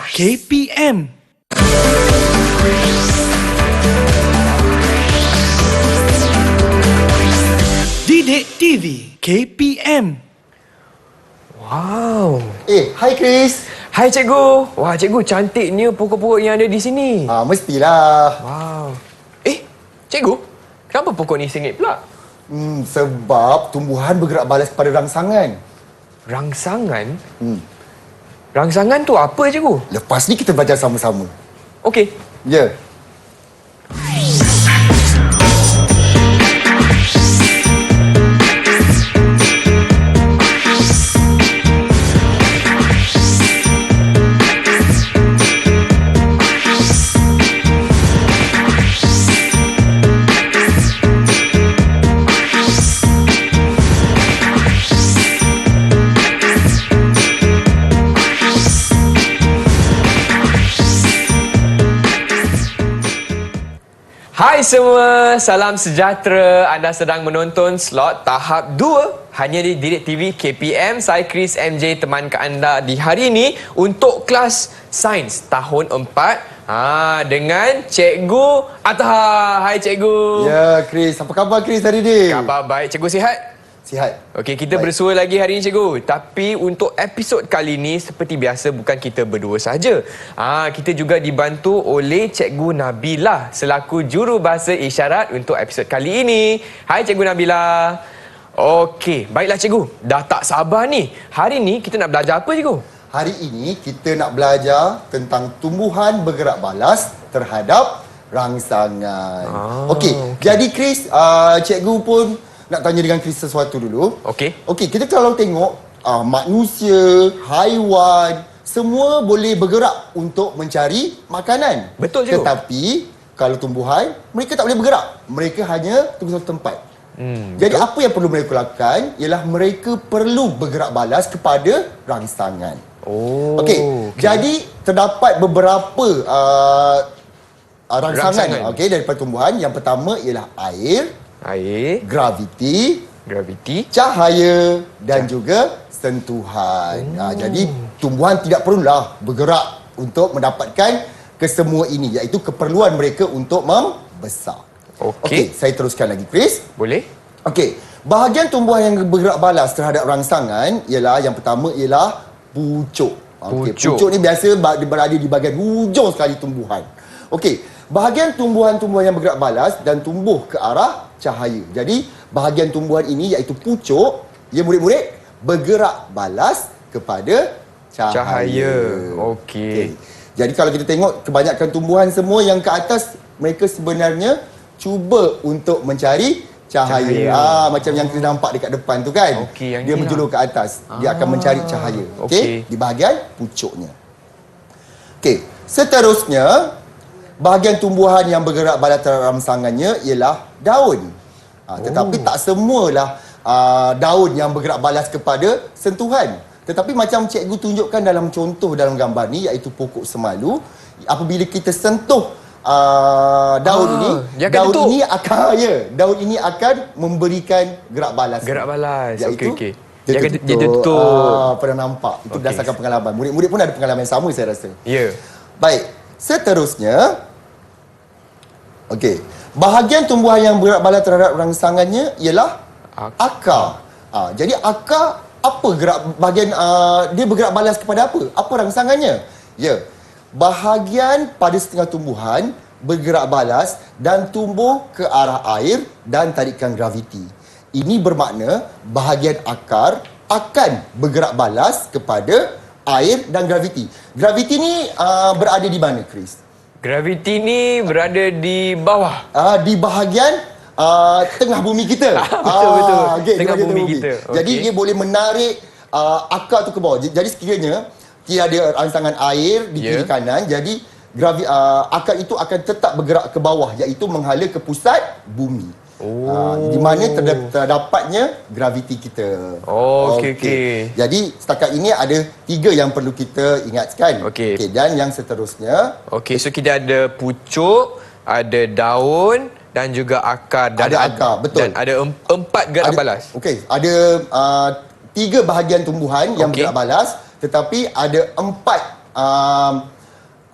KPM. Didik TV KPM. Wow. Hai Chris. Hai cikgu. Wah, cikgu cantiknya pokok-pokok yang ada di sini. Mestilah. Wow. Cikgu, kenapa pokok ni sengit pula? Sebab tumbuhan bergerak balas pada rangsangan. Rangsangan? Rangsangan tu apa cikgu? Lepas ni kita belajar sama-sama. Okey. Ya. Hai semua, salam sejahtera. Anda sedang menonton slot tahap 2 hanya di Didik TV KPM. Saya Chris MJ, temankan anda di hari ini untuk kelas Sains tahun 4 dengan Cikgu Atta. Hai Cikgu. Ya Chris, apa khabar Chris hari ni? Khabar baik, Cikgu sihat? Sihat. Okey, kita bersua lagi hari ini cikgu. Tapi untuk episod kali ini seperti biasa bukan kita berdua saja. Kita juga dibantu oleh Cikgu Nabila selaku jurubahasa isyarat untuk episod kali ini. Hai Cikgu Nabila. Okey, baiklah cikgu. Dah tak sabar ni. Hari ni kita nak belajar apa cikgu? Hari ini kita nak belajar tentang tumbuhan bergerak balas terhadap rangsangan. Okey, jadi Chris, cikgu pun nak tanya dengan Chris sesuatu dulu. Okey, kita kalau tengok manusia, haiwan, semua boleh bergerak untuk mencari makanan. Betul cikgu. Tetapi kalau tumbuhan, mereka tak boleh bergerak. Mereka hanya tunggu satu tempat. Jadi apa yang perlu mereka lakukan ialah mereka perlu bergerak balas kepada rangsangan. Okey, jadi terdapat beberapa rangsangan. Okey, daripada tumbuhan. Yang pertama ialah air, graviti, cahaya dan juga sentuhan. Jadi tumbuhan tidak perlulah bergerak untuk mendapatkan kesemua ini, iaitu keperluan mereka untuk membesar. Okey, saya teruskan lagi Chris. Boleh? Okey, bahagian tumbuhan yang bergerak balas terhadap rangsangan ialah yang pertama ialah pucuk. Pucuk ni biasa berada di bahagian hujung sekali tumbuhan. Okey, bahagian tumbuhan-tumbuhan yang bergerak balas dan tumbuh ke arah cahaya. Jadi, bahagian tumbuhan ini iaitu pucuk, ya murid-murid, bergerak balas kepada cahaya. Okey. Jadi, kalau kita tengok kebanyakan tumbuhan semua yang ke atas, mereka sebenarnya cuba untuk mencari cahaya. Macam yang kita nampak dekat depan tu kan. Dia menjulur ke atas. Dia akan mencari cahaya. Okey, di bahagian pucuknya. Okey, seterusnya, bahagian tumbuhan yang bergerak balas terhadap rangsangannya ialah daun. Tetapi tak semualah daun yang bergerak balas kepada sentuhan. Tetapi macam cikgu tunjukkan dalam contoh dalam gambar ni, iaitu pokok semalu, apabila kita sentuh daun ini akan memberikan gerak balas. Iaitu dia tutup. Pernah nampak? Itu berdasarkan pengalaman. Murid-murid pun ada pengalaman yang sama saya rasa. Ya. Baik. Seterusnya, okey, bahagian tumbuhan yang bergerak balas terhadap rangsangannya ialah akar. Jadi akar apa bahagian dia bergerak balas kepada apa? Apa rangsangannya? Ya. Bahagian pada setengah tumbuhan bergerak balas dan tumbuh ke arah air dan tarikan graviti. Ini bermakna bahagian akar akan bergerak balas kepada air dan graviti. Graviti ni berada di mana, Chris? Graviti ni berada di bawah. Di bahagian tengah bumi kita. Betul. Okay, tengah bumi kita. Jadi dia boleh menarik akar tu ke bawah. Jadi sekiranya tidak ada rangsangan air di kiri kanan, jadi akar itu akan tetap bergerak ke bawah, iaitu menghala ke pusat bumi. Di mana terdapatnya graviti kita. Okey. Jadi setakat ini ada 3 yang perlu kita ingatkan. Okey. Dan yang seterusnya. Okey, so kita ada pucuk, ada daun dan juga akar. Dan ada akar, betul. Dan ada 4 gerak balas. Okey, ada 3 bahagian tumbuhan yang bergerak balas, tetapi ada 4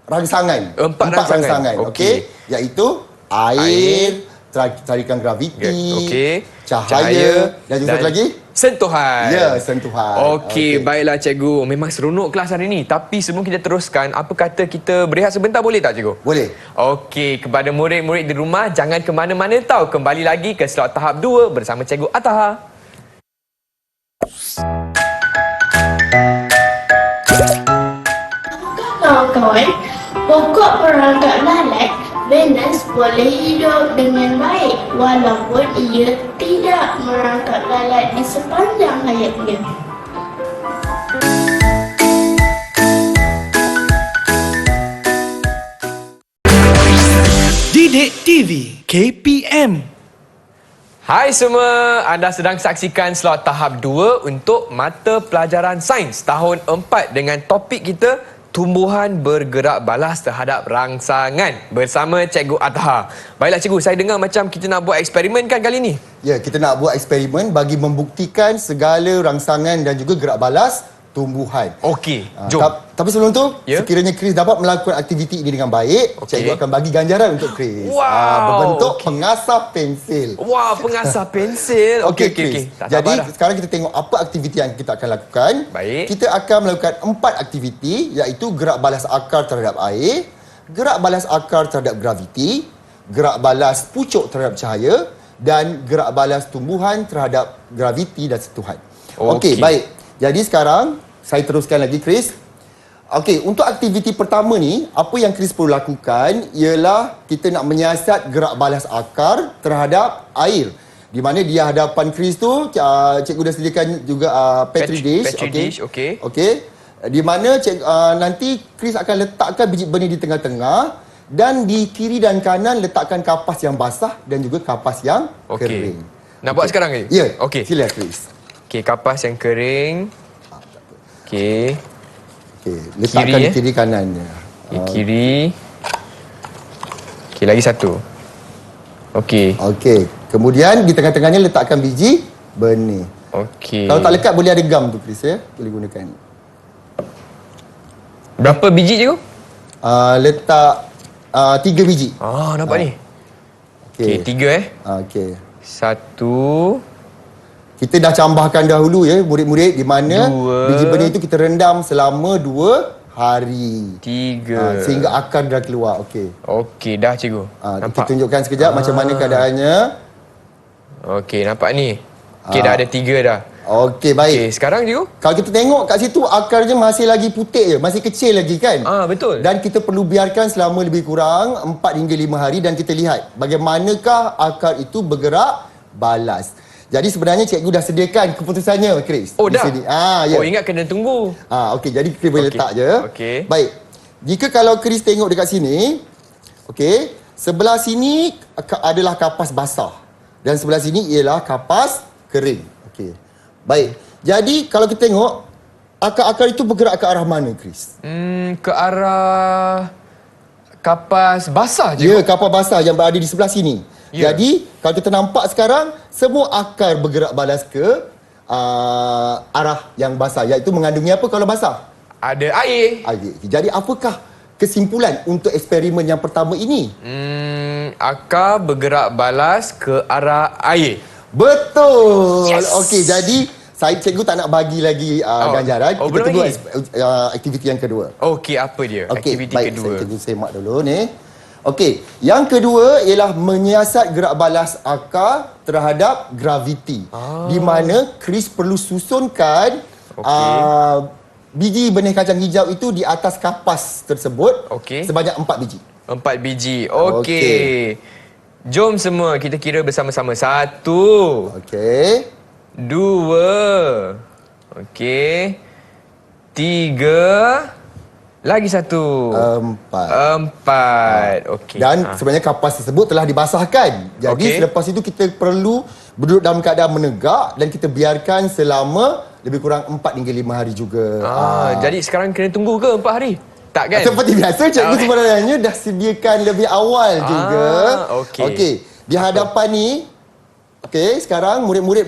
rangsangan. Empat rangsangan. Okey. Iaitu air, tarikan graviti, cahaya dan juga satu lagi sentuhan. Ya, sentuhan. Okey, baiklah cikgu. Memang seronok kelas hari ni. Tapi sebelum kita teruskan, apa kata kita berehat sebentar boleh tak cikgu? Boleh. Okey, kepada murid-murid di rumah jangan ke mana-mana tau. Kembali lagi ke slot tahap 2 bersama cikgu Ataha. Kawan-kawan, pokok perangkap lalat Venus boleh hidup dengan baik walaupun ia tidak merangkap lalat di sepanjang hayatnya. Didik TV KPM. Hai semua, anda sedang saksikan slot tahap 2 untuk mata pelajaran sains tahun 4 dengan topik kita tumbuhan bergerak balas terhadap rangsangan bersama Cikgu Ataha. Baiklah cikgu, saya dengar macam kita nak buat eksperimen kan kali ni? Ya, kita nak buat eksperimen bagi membuktikan segala rangsangan dan juga gerak balas tumbuhan. Okey, jom. Tapi sebelum tu, Ya? sekiranya Chris dapat melakukan aktiviti ini dengan baik, cikgu akan bagi ganjaran untuk Chris. Wow, berbentuk pengasah pensil. Wah, pengasah pensil. Okey, Chris. Tak Jadi, sabar dah. sekarang kita tengok apa aktiviti yang kita akan lakukan. Baik. Kita akan melakukan 4 aktiviti, iaitu gerak balas akar terhadap air, gerak balas akar terhadap graviti, gerak balas pucuk terhadap cahaya, dan gerak balas tumbuhan terhadap graviti dan sentuhan. Okey, baik. Jadi sekarang, saya teruskan lagi, Chris. Okey, untuk aktiviti pertama ni, apa yang Chris perlu lakukan ialah kita nak menyiasat gerak balas akar terhadap air. Di mana di hadapan Chris tu, cikgu dah sediakan juga petri dish. Petri dish, okey. Okey. Di mana nanti Chris akan letakkan biji benih di tengah-tengah dan di kiri dan kanan letakkan kapas yang basah dan juga kapas yang kering. Nak buat sekarang ke? Ya, Okey. sila Chris. Okey, kapas yang kering. Okey. Okey, letakkan Kiri, kiri kanannya. Okey, kiri. Okey, lagi satu. Okey. Okey. Kemudian di tengah-tengahnya letakkan biji benih. Okey. Kalau tak lekat boleh ada gam tu, Chris, ya. Boleh gunakan. Berapa biji cikgu? Letak 3 biji. Nampak ni. Okey, 3 Okey. 1. Kita dah cambahkan dahulu ya murid-murid di mana 2. biji benih itu kita rendam selama 2 hari. 3. Sehingga akar dah keluar. Okey. Okey, dah cikgu. Kita tunjukkan sekejap macam mana keadaannya. Okey, nampak ni. Okey, dah ada 3 dah. Okey, baik. Okey, sekarang cikgu? Kalau kita tengok kat situ akarnya masih lagi putih je, masih kecil lagi kan? Betul. Dan kita perlu biarkan selama lebih kurang 4 hingga 5 hari dan kita lihat bagaimanakah akar itu bergerak balas. Jadi sebenarnya cikgu dah sediakan keputusannya, Chris. Oh, di dah? sini. Ya. Oh, ingat kena tunggu. Okey, jadi Chris boleh letak je. Okey. Baik. Jika kalau Chris tengok dekat sini, okey, sebelah sini adalah kapas basah dan sebelah sini ialah kapas kering. Okey. Baik. Jadi kalau kita tengok akar-akar itu bergerak ke arah mana, Chris? Ke arah kapas basah je. Ya, kapas basah yang berada di sebelah sini. Ya. Jadi, kalau kita nampak sekarang, semua akar bergerak balas ke arah yang basah. Iaitu mengandungi apa kalau basah? Ada air. Air. Jadi, apakah kesimpulan untuk eksperimen yang pertama ini? Akar bergerak balas ke arah air. Betul! Yes! Okey, jadi cikgu tak nak bagi lagi ganjaran. Kita belum tunggu lagi? aktiviti yang kedua. Okey, apa dia? Okey, Aktiviti baik, kedua. Cikgu semak dulu ni. Okey, yang kedua ialah menyiasat gerak balas akar terhadap graviti. Di mana Chris perlu susunkan biji benih kacang hijau itu di atas kapas tersebut sebanyak 4 biji. 4 biji. Okey. Jom semua kita kira bersama-sama. 1. Okey. 2. Okey. 3. Lagi 1. 4. Okey. Dan sebenarnya kapas tersebut telah dibasahkan. Jadi selepas itu kita perlu duduk dalam keadaan menegak dan kita biarkan selama lebih kurang 4 hingga 5 hari juga. Jadi sekarang kena tunggu ke 4 hari? Tak kan? Seperti biasa, cikgu sebenarnya dah sediakan lebih awal juga. Okey. Di hadapan ni, okey, sekarang murid-murid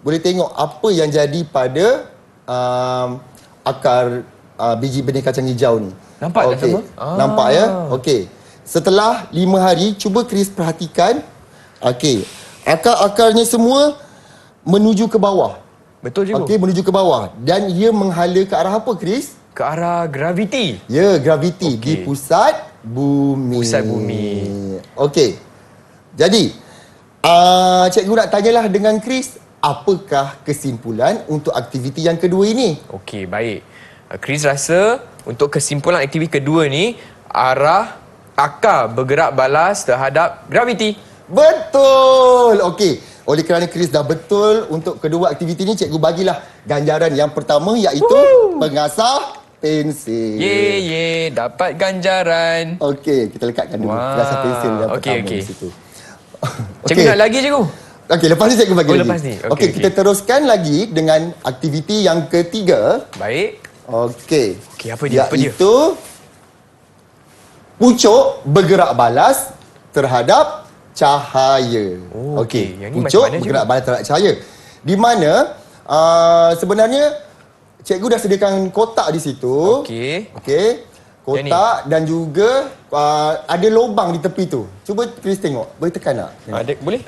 boleh tengok apa yang jadi pada akar biji benih kacang hijau ni. Nampak tak sama? Nampak ya? Okey. Setelah 5 hari, cuba Chris perhatikan. Okey. Akar-akarnya semua menuju ke bawah. Betul cikgu. Okey, menuju ke bawah. Dan ia menghala ke arah apa, Chris? Ke arah graviti. Ya, graviti di pusat bumi. Pusat bumi. Okey. Jadi, cikgu nak tanyalah dengan Chris, apakah kesimpulan untuk aktiviti yang kedua ini? Okey, baik. Chris rasa untuk kesimpulan aktiviti kedua ni, arah akar bergerak balas terhadap graviti. Betul! Okey. Oleh kerana Chris dah betul untuk kedua aktiviti ni, cikgu bagilah ganjaran yang pertama iaitu pengasah pensil. Ye, dapat ganjaran. Okey, kita lekatkan dulu pengasah pensil yang pertama di situ. Cikgu nak lagi cikgu? Okey, lepas ni cikgu bagi lagi. Lepas ni. Okey, kita teruskan lagi dengan aktiviti yang ketiga. Baik. Okey. Okey, apa dia? Iaitu pucuk bergerak balas terhadap cahaya. Oh, okey. yang ni Pucuk macam mana, bergerak balas terhadap cahaya. Di mana sebenarnya cikgu dah sediakan kotak di situ. Okey. Okey. Kotak dan juga ada lubang di tepi tu. Cuba Chris tengok. Boleh tekan tak? Ada boleh?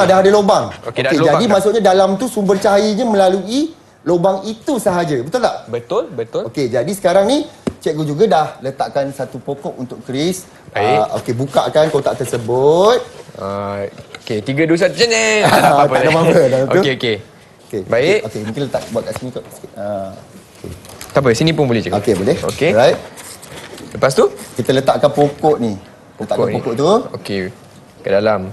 Dah ada lubang. Okey, dah ada lubang jadi dah. maksudnya dalam tu sumber cahayanya melalui lubang itu sahaja. Betul tak? Betul, betul. Okey, jadi sekarang ni cikgu juga dah letakkan satu pokok untuk Chris. Baik. Okey, bukakan kotak tersebut. Okey, 3 2 1 jenis. Tak Tak ada apa-apa, dah betul? Okey, okey. Okey. Baik. Okey, mungkin letak buat kat sini kot sikit. Tak apa, sini pun boleh cikgu. Okey, boleh. Okey. Alright. Lepas tu? Kita letakkan pokok ni. Letakkan pokok tu. Okey. Ke dalam.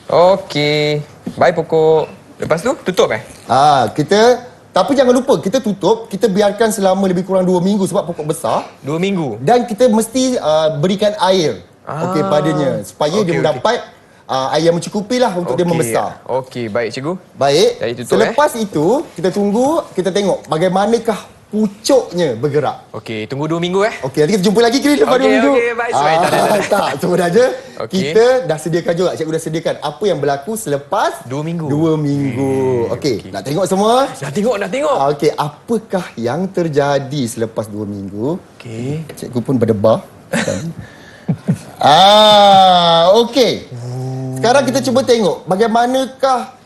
Okey. Baik pokok. Lepas tu tutup Kita tapi jangan lupa kita tutup, kita biarkan selama lebih kurang 2 minggu sebab pokok besar. 2 minggu. Dan kita mesti berikan air okey padanya supaya dia mendapat air yang mencukupi lah untuk dia membesar. Okey, baik cikgu. Baik. Jadi tutup, Selepas itu kita tunggu, kita tengok bagaimanakah pucuknya bergerak. Okey, tunggu 2 minggu Okey, nanti kita jumpa lagi Chris lepas 2 minggu. Okey, baik. Tak, sebenarnya Okey. kita dah sediakan juga, cikgu dah sediakan apa yang berlaku selepas 2 minggu. 2 minggu. Okey, nak tengok semua? Nak tengok. Okey, apakah yang terjadi selepas 2 minggu? Okey. Cikgu pun berdebar. Okey. Sekarang kita cuba tengok bagaimanakah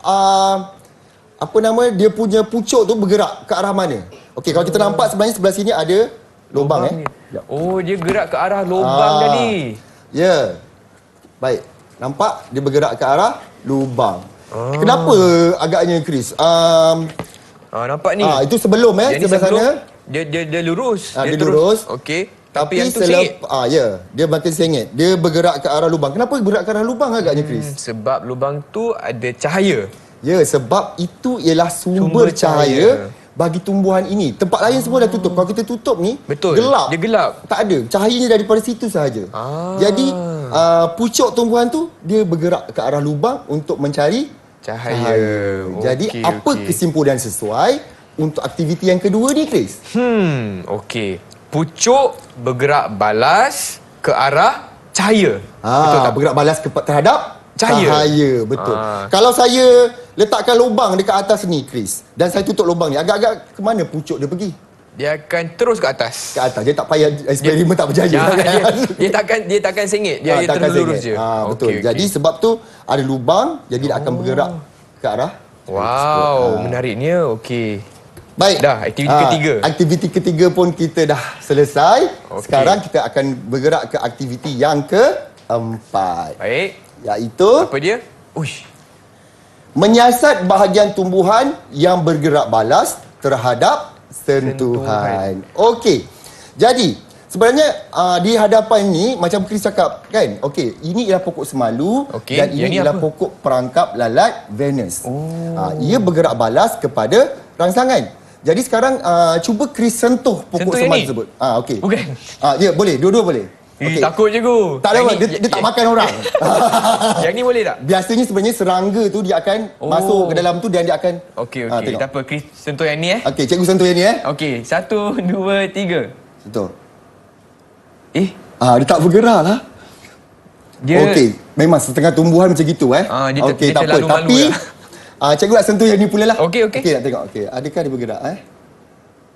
dia punya pucuk tu bergerak ke arah mana. Okey, kalau kita nampak sebenarnya sebelah sini ada lubang ni. Oh, dia gerak ke arah lubang tadi. Ya. Baik. Nampak dia bergerak ke arah lubang. Kenapa agaknya Chris? Nampak ni. Itu sebelum sebelah sana. Dia lurus. Dia lurus. Okey. Tapi yang tu sengit. dia makin sengit. Dia bergerak ke arah lubang. Kenapa bergerak ke arah lubang agaknya Chris? Sebab lubang tu ada cahaya. Ya, sebab itu ialah sumber cahaya bagi tumbuhan ini. Tempat lain semua dah tutup. Kalau kita tutup ni, Betul. gelap. Dia gelap. Tak ada. Cahayanya daripada situ sahaja. Jadi, pucuk tumbuhan tu, dia bergerak ke arah lubang untuk mencari Cahaya. Jadi, apa kesimpulan sesuai untuk aktiviti yang kedua ni, Chris? Okey. Pucuk bergerak balas ke arah cahaya. Betul tak? Bergerak balas terhadap cahaya. Betul. Kalau saya letakkan lubang dekat atas ni, Chris, dan saya tutup lubang ni, agak-agak ke mana pucuk dia pergi? Dia akan terus ke atas. Ke atas. Dia tak payah eksperimen tak berjaya. Dia takkan sengit. Dia terus lurus je. Betul. Okey. Jadi sebab tu ada lubang, jadi dia akan bergerak ke arah. Wow, menariknya. Okey. Baik. Dah, aktiviti ketiga. Aktiviti ketiga pun kita dah selesai. Okey. Sekarang kita akan bergerak ke aktiviti yang keempat. Baik. Iaitu Apa dia? Uish. menyiasat bahagian tumbuhan yang bergerak balas terhadap sentuhan. Okey. Jadi, sebenarnya di hadapan ni macam Chris cakap kan. Okey, ini ialah pokok semalu dan ini ialah pokok perangkap lalat Venus. Ia bergerak balas kepada rangsangan. Jadi sekarang cuba Chris sentuh pokok semalu tersebut. Okey. Bukan. Ya, boleh. Dua-dua boleh. Okay. Takut je ku. Tak ada apa, dia tak makan orang. Yang ni boleh tak? Biasanya sebenarnya serangga tu dia akan masuk ke dalam tu dan dia akan Okey. Tak apa, Chris sentuh yang ni Okey, cikgu sentuh yang ni Okey, 1 2 3. Sentuh. Dia tak bergerak lah. Okey, memang setengah tumbuhan macam gitu dia Okey, tak apa. terlalu Tapi cikgu nak sentuh yang ni pula lah. Okey. Okey, nak tengok. Okey, adakah dia bergerak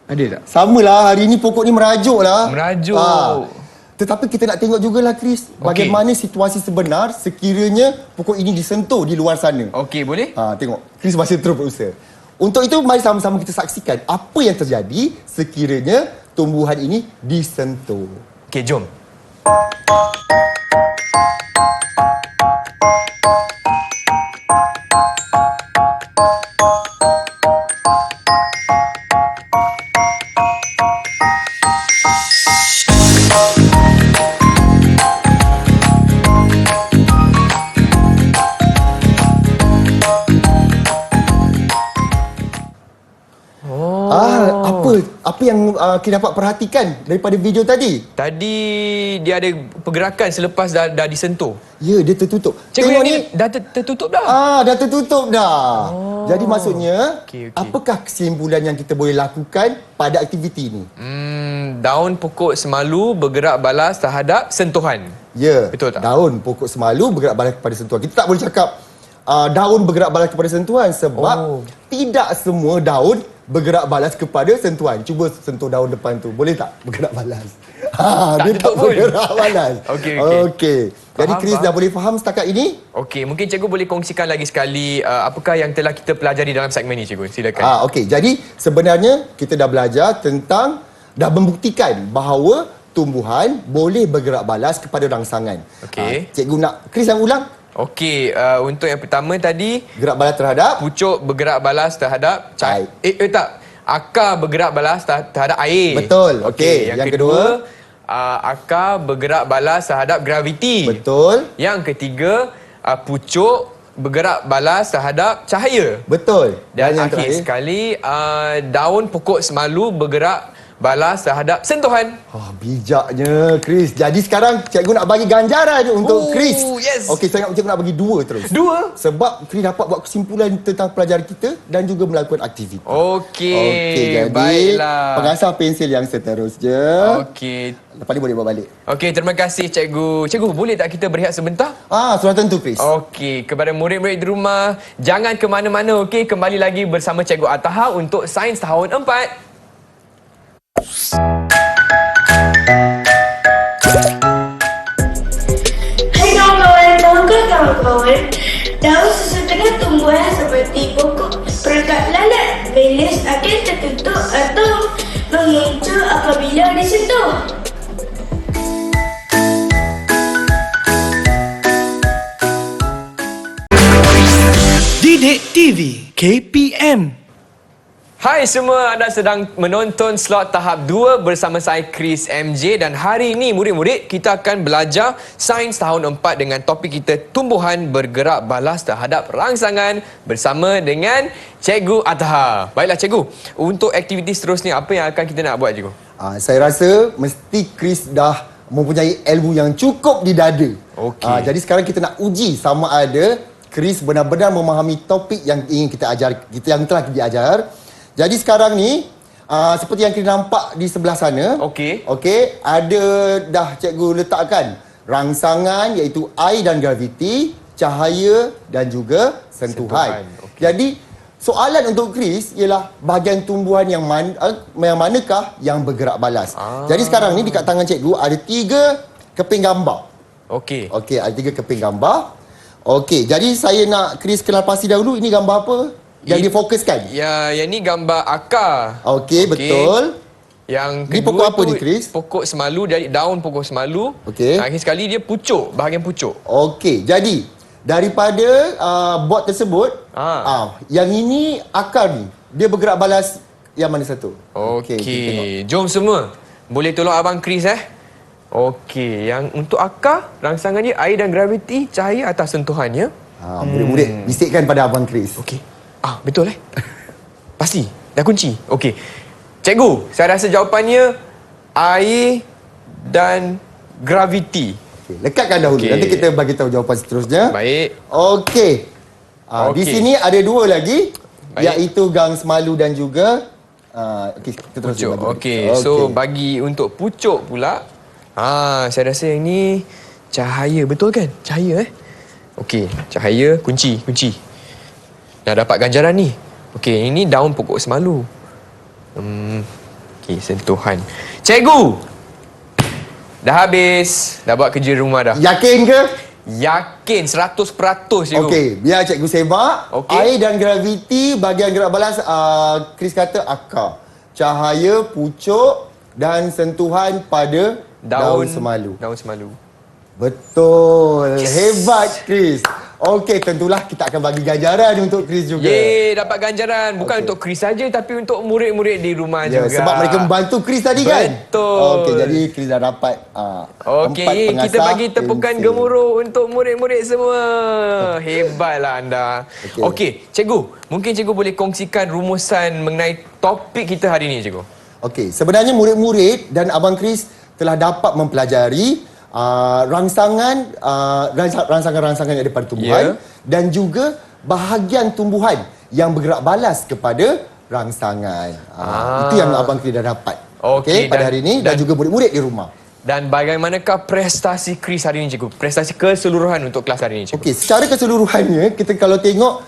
Ada tak? Samalah, hari ni pokok ni merajuk lah. Merajuk. Tetapi kita nak tengok jugalah Chris, bagaimana situasi sebenar sekiranya pokok ini disentuh di luar sana. Okey, boleh? Tengok, Chris masih terus berusaha. Untuk itu, mari sama-sama kita saksikan apa yang terjadi sekiranya tumbuhan ini disentuh. Okey, jom. Apa yang kita dapat perhatikan daripada video tadi? Tadi dia ada pergerakan selepas dah disentuh. Ya, dia tertutup. Cikgu, Tengok yang ni dah tertutup dah. Dah tertutup dah. Jadi maksudnya, Okey. apakah kesimpulan yang kita boleh lakukan pada aktiviti ini? Daun pokok semalu bergerak balas terhadap sentuhan. Ya, Betul tak? daun pokok semalu bergerak balas kepada sentuhan. Kita tak boleh cakap daun bergerak balas kepada sentuhan sebab tidak semua daun bergerak balas kepada sentuhan. Cuba sentuh daun depan tu. Boleh tak bergerak balas? Dia tak bergerak balas. Okey. Jadi Chris dah boleh faham setakat ini? Okey, mungkin cikgu boleh kongsikan lagi sekali apakah yang telah kita pelajari dalam segmen ini, cikgu. Silakan. Okey. Jadi sebenarnya kita dah belajar tentang, dah membuktikan bahawa tumbuhan boleh bergerak balas kepada rangsangan. Okey. Cikgu nak Chris yang ulang. Okey, untuk yang pertama tadi, Gerak balas terhadap pucuk bergerak balas terhadap Air. tak. Akar bergerak balas terhadap air. Betul. Okey. Yang kedua, akar bergerak balas terhadap graviti. Betul. Yang ketiga, pucuk bergerak balas terhadap cahaya. Betul. Dan yang akhir terakhir, sekali, daun pokok semalu bergerak balas terhadap sentuhan. bijaknya Chris. Jadi sekarang cikgu nak bagi ganjaran untuk Chris. Yes. Okey, saya nak cikgu nak bagi 2 terus. 2? Sebab Chris dapat buat kesimpulan tentang pelajaran kita dan juga melakukan aktiviti. Okey, jadi baiklah. pengasah pensil yang seterusnya. Okey. Lepas ni boleh bawa balik. Okey, terima kasih cikgu. Cikgu, boleh tak kita berehat sebentar? Sudah tentu Chris. Okey, kepada murid-murid di rumah, jangan ke mana-mana, okey? Kembali lagi bersama Cikgu Ataha untuk Sains Tahun 4. Hai kawan-kawan, tahukah kawan-kawan, daun sesetengah tumbuhan seperti pokok perangkap lalat, Venus akan tertutup atau menguncur apabila disentuh. Didik TV KPM. Hai semua, anda sedang menonton slot tahap 2 bersama saya Chris MJ dan hari ini murid-murid kita akan belajar Sains Tahun 4 dengan topik kita tumbuhan bergerak balas terhadap rangsangan bersama dengan Cikgu Ataha. Baiklah cikgu, untuk aktiviti seterusnya apa yang akan kita nak buat cikgu? Saya rasa mesti Chris dah mempunyai ilmu yang cukup di dada. Okey. Jadi sekarang kita nak uji sama ada Chris benar-benar memahami topik yang ingin kita ajar, yang telah diajar. Jadi sekarang ni seperti yang kita nampak di sebelah sana. Okey. Okey, ada dah cikgu letakkan rangsangan iaitu air dan graviti, cahaya dan juga sentuhan. Okey. Jadi soalan untuk Chris ialah bahagian tumbuhan yang manakah yang bergerak balas. Jadi sekarang ni dekat tangan cikgu ada 3 keping gambar. Okey. Okey, ada 3 keping gambar. Okey, jadi saya nak Chris kenal pasti dahulu ini gambar apa yang difokuskan. Ya, yang ni gambar akar. Okey, betul. Yang Ni kedua pokok apa tu ni, Chris? Pokok semalu, dari daun pokok semalu. Okey. Akhir sekali dia pucuk, bahagian pucuk. Okey, jadi daripada bot tersebut, yang ini akar ni, dia bergerak balas yang mana satu? Okey, kita tengok. jom semua. Boleh tolong abang Chris Okey, yang untuk akar, rangsangan dia air dan graviti, cahaya atas sentuhannya. Murid-murid, bisikkan pada abang Chris. Okey. Betul Pasti, dah kunci. Okey. Cikgu, saya rasa jawapannya air dan graviti. Okay, lekatkan dahulu. Okey. Nanti kita bagi tahu jawapan seterusnya. Baik. Okey. Di Okey. sini ada 2 lagi, Baik. iaitu gang semalu dan juga kita terus Pucuk. bagi. Okey. So bagi untuk pucuk pula, saya rasa yang ni cahaya, betul kan? Cahaya Okey, cahaya kunci. Dah dapat ganjaran ni. Okey, ini daun pokok semalu. Okey, sentuhan. Cikgu! Dah habis. Dah buat kerja rumah dah. Yakin ke? Yakin 100% cikgu. Okey, biar cikgu sebak. Okey. Air dan graviti, bahagian gerak balas, Chris kata akar. Cahaya, pucuk dan sentuhan pada daun semalu. Daun semalu. Betul. Hebat, Chris. Okey, tentulah kita akan bagi ganjaran untuk Chris juga. Yeay, dapat ganjaran. Bukan untuk Chris saja tapi untuk murid-murid di rumah juga. Sebab mereka membantu Chris tadi kan? Betul. Okey, jadi Chris dah dapat Okey, kita bagi tepukan gemuruh untuk murid-murid semua. Hebatlah anda. Okey, cikgu, mungkin cikgu boleh kongsikan rumusan mengenai topik kita hari ini, cikgu. Okey, sebenarnya murid-murid dan Abang Chris telah dapat mempelajari rangsangan-rangsangan yang ada pada tumbuhan dan juga bahagian tumbuhan yang bergerak balas kepada rangsangan. Itu yang Abang Chris dah dapat. Okey, pada hari ini dan juga murid-murid di rumah. Dan bagaimanakah prestasi Chris hari ini, cikgu? Prestasi keseluruhan untuk kelas hari ini, cikgu. Okey, secara keseluruhannya kita kalau tengok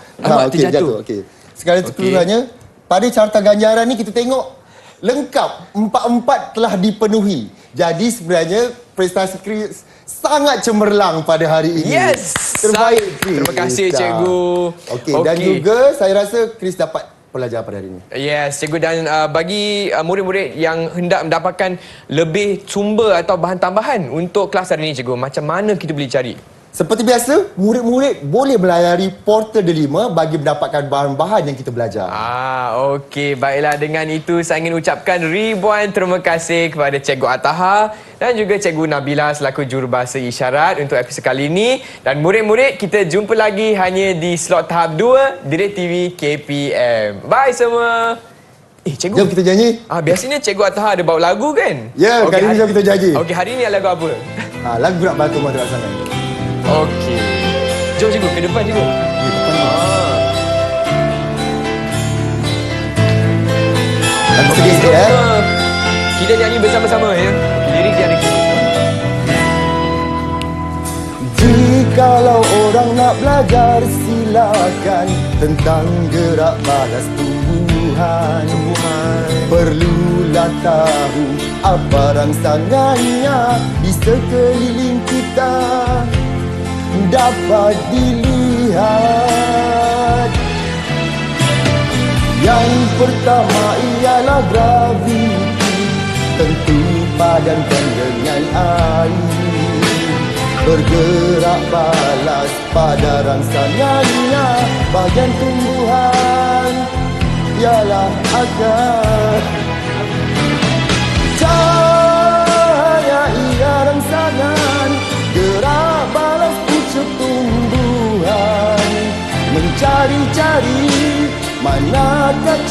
terjatuh. Okey. Secara keseluruhannya pada carta ganjaran ni kita tengok lengkap, empat-empat telah dipenuhi. Jadi sebenarnya prestasi Chris sangat cemerlang pada hari ini. Yes! Terbaik Chris. Terima kasih cikgu. Okey, dan juga saya rasa Chris dapat pelajar pada hari ini. Yes, cikgu, dan bagi murid-murid yang hendak mendapatkan lebih sumber atau bahan tambahan untuk kelas hari ini, cikgu, macam mana kita boleh cari? Seperti biasa, murid-murid boleh melayari portal Delima bagi mendapatkan bahan-bahan yang kita belajar. Okey. Baiklah, dengan itu saya ingin ucapkan ribuan terima kasih kepada Cikgu Ataha dan juga Cikgu Nabila selaku jurubahasa isyarat untuk episod kali ini. Dan murid-murid, kita jumpa lagi hanya di slot tahap 2 DirecTV KPM. Bye semua. Cikgu. Jom kita janji. Biasanya Cikgu Ataha ada bawa lagu kan? Ya, kali ini jom kita janji. Okey, hari ini lagu apa? Lagu Gerak Batu Madura Sangat. Okey. Jom cikgu, ke depan cikgu. Lagu sedih sikit Kita nyanyi bersama-sama ya. Lirik dia ada gini. Jikalau orang nak belajar silakan tentang gerak balas tumbuhan. Perlulah tahu apa rangsangannya di sekeliling kita dapat dilihat. Yang pertama ialah graviti, tentu padankan dengan air. Bergerak balas pada rangsangannya, bahagian tumbuhan ialah akar. Cahaya ia rangsangan, gerak balas pucuk tumbuhan. Mencari-cari manakah